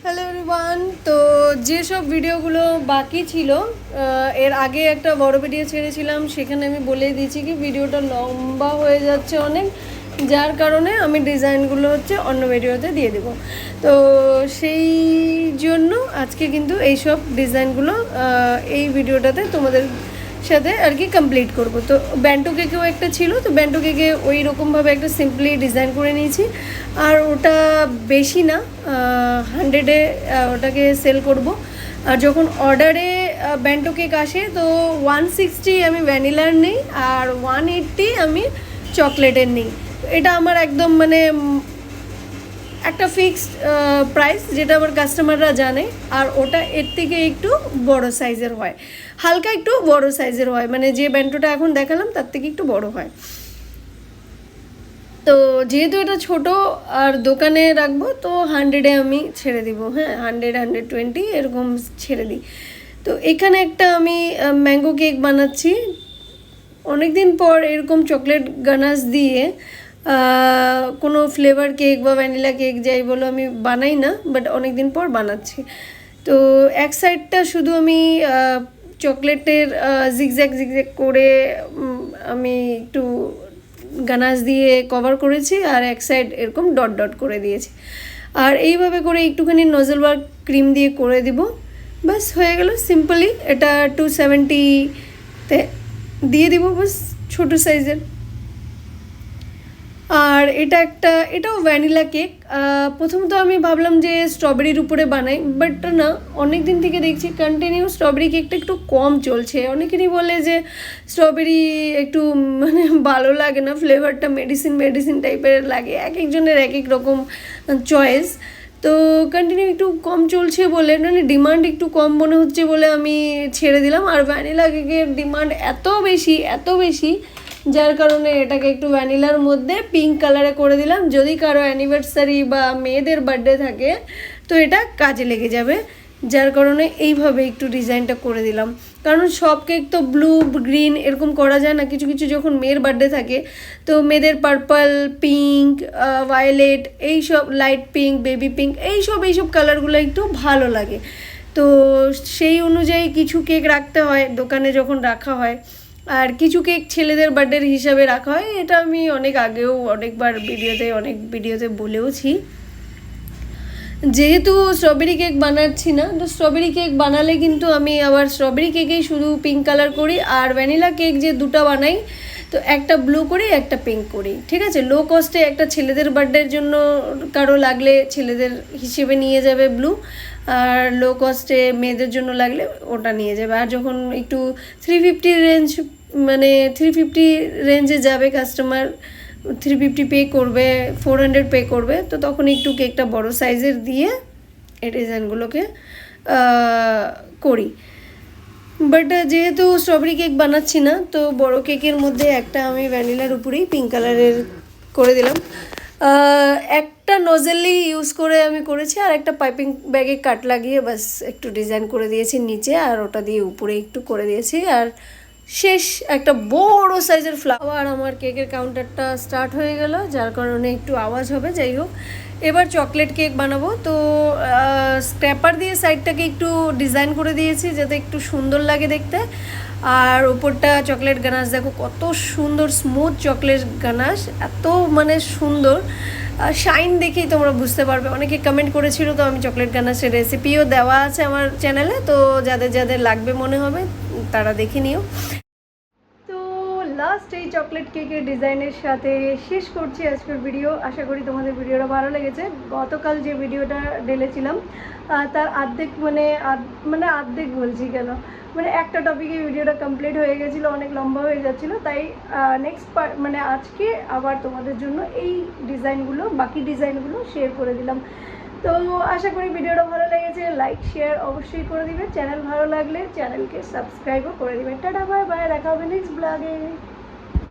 Hello everyone. তো যেসব ভিডিওগুলো বাকি ছিল এর আগে একটা বড় ভিডিও ছেড়েছিলাম, সেখানে আমি বলে দিয়েছি কি ভিডিওটা লম্বা হয়ে যাচ্ছে অনেক, যার কারণে আমি ডিজাইনগুলো অন্য ভিডিওতে দিয়ে দেবো। তো সেই জন্য আজকে কিন্তু এইসব ডিজাইনগুলো এই ভিডিওটাতে তোমাদের সাথে আর কি কমপ্লিট করব। তো ব্যান্টো কেকেও একটা ছিল, তো ব্যান্টো কেকে ওই রকমভাবে একটা সিম্পলি ডিজাইন করে নিয়েছি। আর ওটা বেশি না, 100-এ ওটাকে সেল করব। আর যখন অর্ডারে ব্যান্টো কেক আসে তো 160 আমি ভ্যানিলার নিই আর 180 আমি চকলেটের নিই। এটা আমার একদম মানে একটা ফিক্সড প্রাইস, যেটা আমার কাস্টমাররা জানে। আর ওটা এর থেকে একটু বড় সাইজের হয়, হালকা একটু বড় সাইজের হয়, মানে যে ব্যান্টোটা এখন দেখালাম তার থেকে একটু বড় হয়। তো যেহেতু এটা ছোট আর দোকানে রাখবো, তো 100-এ আমি ছেড়ে দিব। হ্যাঁ, 100-120 এরকম ছেড়ে দিই। তো এখানে একটা আমি ম্যাঙ্গো কেক বানাচ্ছি। অনেক দিন পর এরকম চকলেট গানাশ দিয়ে কোনো ফ্লেভার কেক বা ভ্যানিলা কেক যাই বলো আমি বানাই না, বাট অনেক দিন পর বানাচ্ছি। তো এক সাইডটা শুধু আমি চকলেটের জিগজ্যাগ জিগজ্যাগ করে আমি একটু গানাশ দিয়ে কভার করেছি, আর এক সাইড এরকম ডট ডট করে দিয়েছি। আর এইভাবে করে একটুখানি নজল ওয়ার্ক ক্রিম দিয়ে করে দিব, বাস হয়ে গেল সিম্পলি। এটা 270-তে দিয়ে দিব, বাস ছোটো সাইজের। আর এটাও ভ্যানিলা কেক। প্রথমত আমি ভাবলাম যে স্ট্রবেরির উপরে বানাই, বাট না, অনেক দিন থেকে দেখছি কন্টিনিউ স্ট্রবেরি কেকটা একটু কম চলছে। অনেকেরই বলে যে স্ট্রবেরি একটু মানে ভালো লাগে না, ফ্লেভারটা মেডিসিন টাইপের লাগে, এক একজনের এক এক রকম চয়েস। তো কন্টিনিউ একটু কম চলছে বলে, মানে ডিমান্ড একটু কম মনে হচ্ছে বলে আমি ছেড়ে দিলাম। আর ভ্যানিলা কেকের ডিমান্ড এত বেশি, যার কারণে এটাকে একটু ভ্যানিলার মধ্যে পিঙ্ক কালারে করে দিলাম। যদি কারো অ্যানিভার্সারি বা মেয়েদের বার্থডে থাকে তো এটা কাজে লেগে যাবে, যার কারণে এইভাবে একটু ডিজাইনটা করে দিলাম। কারণ সব কেক তো ব্লু গ্রিন এরকম করা যায় না, কিছু কিছু যখন মেয়ের বার্থডে থাকে তো মেয়েদের পার্পল, পিঙ্ক, ভায়োলেট, এইসব লাইট পিঙ্ক, বেবি পিঙ্ক, এইসব কালারগুলো একটু ভালো লাগে। তো সেই অনুযায়ী কিছু কেক রাখতে হয় দোকানে যখন রাখা হয়, আর কিছু কেক ছেলেদের বার্থডের হিসাবে রাখা হয়। এটা আমি অনেক আগেও অনেক ভিডিওতে বলেওছি। যেহেতু স্ট্রবেরি কেক বানাচ্ছি না, তো স্ট্রবেরি কেক বানালে কিন্তু আমি আবার স্ট্রবেরি কেকেই শুধু পিঙ্ক কালার করি, আর ভ্যানিলা কেক যে দুটো বানাই তো একটা ব্লু করি একটা পিঙ্ক করি। ঠিক আছে, লো কস্টে একটা ছেলেদের বার্থডের জন্য কারো লাগলে ছেলেদের হিসেবে নিয়ে যাবে ব্লু, আর লো কস্টে মেয়েদের জন্য লাগলে ওটা নিয়ে যাবে। আর যখন একটু 350 রেঞ্জে যাবে কাস্টমার, 350 পে করবে, 400 পে করবে, তো তখন একটু কেকটা বড় সাইজের দিয়ে এই ডিজাইনগুলোকে করি। বাট যেহেতু স্ট্রবেরি কেক বানাচ্ছি না, তো বড় কেকের মধ্যে একটা আমি ভ্যানিলার উপরেই পিঙ্ক কালারের করে দিলাম। একটা নজেলি ইউজ করে আমি করেছি, আর একটা পাইপিং ব্যাগে কাট লাগিয়ে বাস একটু ডিজাইন করে দিয়েছি নিচে, আর ওটা দিয়ে উপরে একটু করে দিয়েছি। আর শেষ একটা বড় সাইজের ফ্লাওয়ার। আমার কেকের কাউন্টারটা স্টার্ট হয়ে গেল, যার কারণে একটু আওয়াজ হবে। যাই হোক, এবার চকলেট কেক বানাবো। তো স্ক্র্যাপার দিয়ে সাইডটাকে একটু ডিজাইন করে দিয়েছি যাতে একটু সুন্দর লাগে দেখতে। আর উপরটা চকলেট গানাশ, দেখো কত সুন্দর স্মুথ চকলেট গানাশ, এত মানে সুন্দর শাইন দেখেই তোমরা বুঝতে পারবে। অনেকে কমেন্ট করেছিল, তো আমি চকলেট গানাশের রেসিপিও দেওয়া আছে আমার চ্যানেলে, তো যাদের লাগবে মনে হবে তারা দেখে নিও। তো লাস্ট এই চকলেট কেকের ডিজাইনের সাথে শেষ করছি আজকের ভিডিও। আশা করি তোমাদের ভিডিওটা ভালো লেগেছে। গতকাল যে ভিডিওটা ঢেলেছিলাম তার অর্ধেক অর্ধেক বলছি কেন, মানে একটা টপিকে ভিডিওটা কমপ্লিট হয়ে গেছিলো, অনেক লম্বা হয়ে যাচ্ছিলো। তাই নেক্সট আজকে আবার তোমাদের জন্য এই বাকি ডিজাইনগুলো শেয়ার করে দিলাম। তো আশা করি ভিডিওটা ভালো লেগেছে। লাইক শেয়ার অবশ্যই করে দিবে, চ্যানেল ভালো লাগলে চ্যানেলকে সাবস্ক্রাইবও করে দিবে। টাটা, বাই বাই, দেখা হবে নেক্সট ব্লগে।